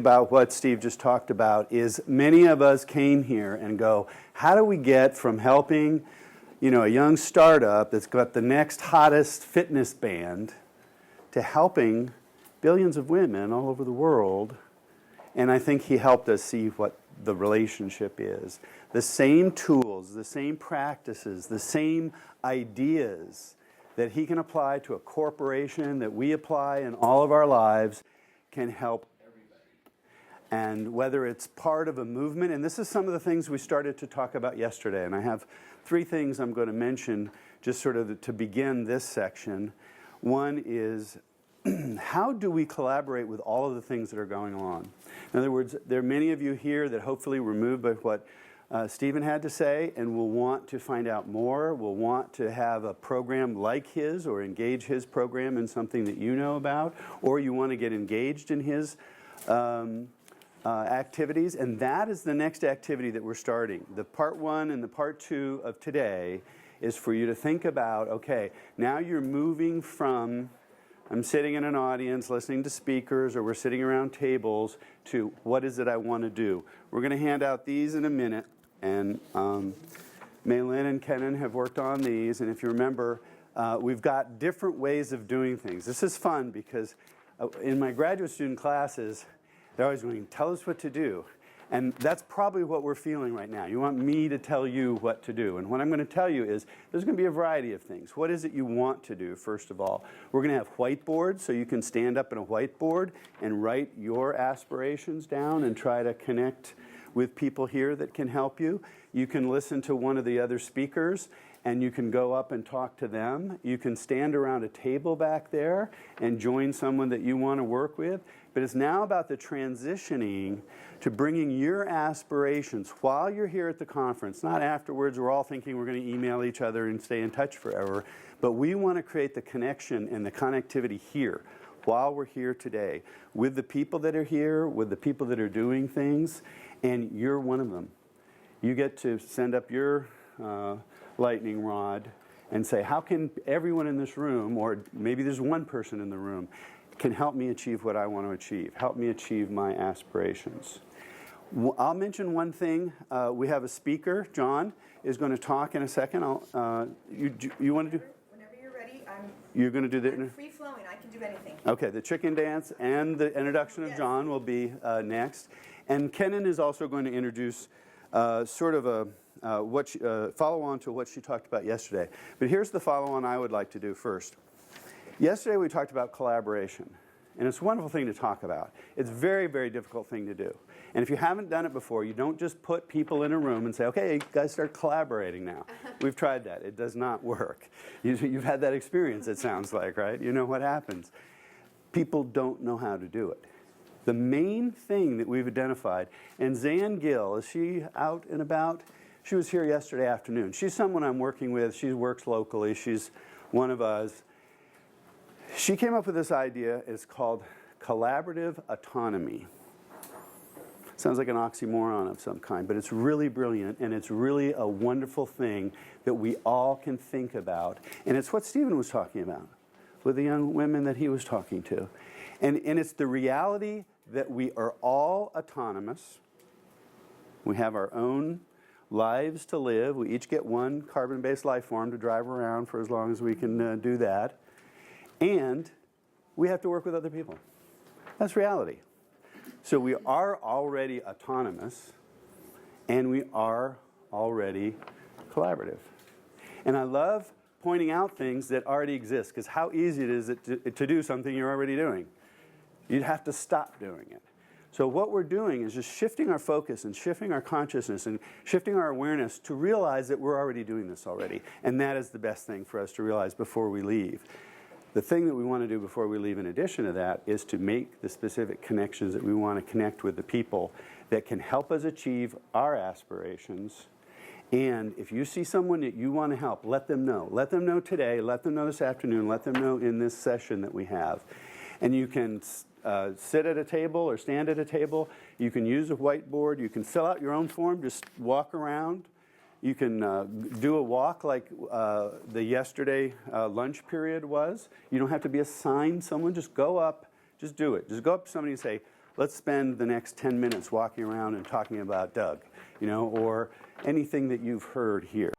about what Steve just talked about is many of us came here and go, how do we get from helping, a young startup that's got the next hottest fitness band to helping billions of women all over the world? And I think he helped us see what the relationship is. The same tools, the same practices, the same ideas that he can apply to a corporation, that we apply in all of our lives, can help everybody. And whether it's part of a movement, and this is some of the things we started to talk about yesterday, and I have 3 things I'm going to mention just sort of to begin this section. One is, how do we collaborate with all of the things that are going on? In other words, there are many of you here that hopefully were moved by what Stephen had to say and will want to find out more, will want to have a program like his or engage his program in something that you know about, or you want to get engaged in his activities. And that is the next activity that we're starting. The part 1 and the part 2 of today is for you to think about, okay, now you're moving from I'm sitting in an audience listening to speakers, or we're sitting around tables, to what is it I want to do. We're going to hand out these in a minute, and Maylin and Kenan have worked on these, and if you remember, we've got different ways of doing things. This is fun because in my graduate student classes, they're always going, tell us what to do. And that's probably what we're feeling right now. You want me to tell you what to do. And what I'm going to tell you is there's going to be a variety of things. What is it you want to do, first of all? We're going to have whiteboards, so you can stand up in a whiteboard and write your aspirations down and try to connect with people here that can help you. You can listen to one of the other speakers, and you can go up and talk to them. You can stand around a table back there and join someone that you want to work with. But it's now about the transitioning to bringing your aspirations while you're here at the conference, not afterwards. We're all thinking we're going to email each other and stay in touch forever. But we want to create the connection and the connectivity here while we're here today with the people that are here, with the people that are doing things, and you're one of them. You get to send up your lightning rod and say, how can everyone in this room, or maybe there's one person in the room, can help me achieve what I want to achieve, help me achieve my aspirations. I'll mention one thing. We have a speaker. John is going to talk in a second. You want to do? Whenever you're ready, You're going to do the... I'm free-flowing. I can do anything. Okay, the chicken dance and the introduction of John will be next. And Kenan is also going to introduce sort of a follow-on to what she talked about yesterday. But here's the follow-on I would like to do first. Yesterday we talked about collaboration, and it's a wonderful thing to talk about. It's a very, very difficult thing to do. And if you haven't done it before, you don't just put people in a room and say, okay, you guys start collaborating now. We've tried that. It does not work. You've had that experience, it sounds like, right? You know what happens. People don't know how to do it. The main thing that we've identified, and Zan Gill, is she out and about? She was here yesterday afternoon. She's someone I'm working with. She works locally. She's one of us. She came up with this idea. It's called collaborative autonomy. Sounds like an oxymoron of some kind, but it's really brilliant, and it's really a wonderful thing that we all can think about. And it's what Stephen was talking about with the young women that he was talking to. And it's the reality that we are all autonomous. We have our own lives to live. We each get one carbon-based life form to drive around for as long as we can do that. And we have to work with other people. That's reality. So we are already autonomous, and we are already collaborative. And I love pointing out things that already exist, because how easy it is to do something you're already doing. You'd have to stop doing it. So what we're doing is just shifting our focus and shifting our consciousness and shifting our awareness to realize that we're already doing this already. And that is the best thing for us to realize before we leave. The thing that we want to do before we leave in addition to that is to make the specific connections that we want to connect with the people that can help us achieve our aspirations. And if you see someone that you want to help, let them know. Let them know today, let them know this afternoon, let them know in this session that we have. And you can sit at a table or stand at a table. You can use a whiteboard. You can fill out your own form, just walk around. You can do a walk like the yesterday lunch period was. You don't have to be assigned someone. Just go up. Just do it. Just go up to somebody and say, let's spend the next 10 minutes walking around and talking about Doug, or anything that you've heard here.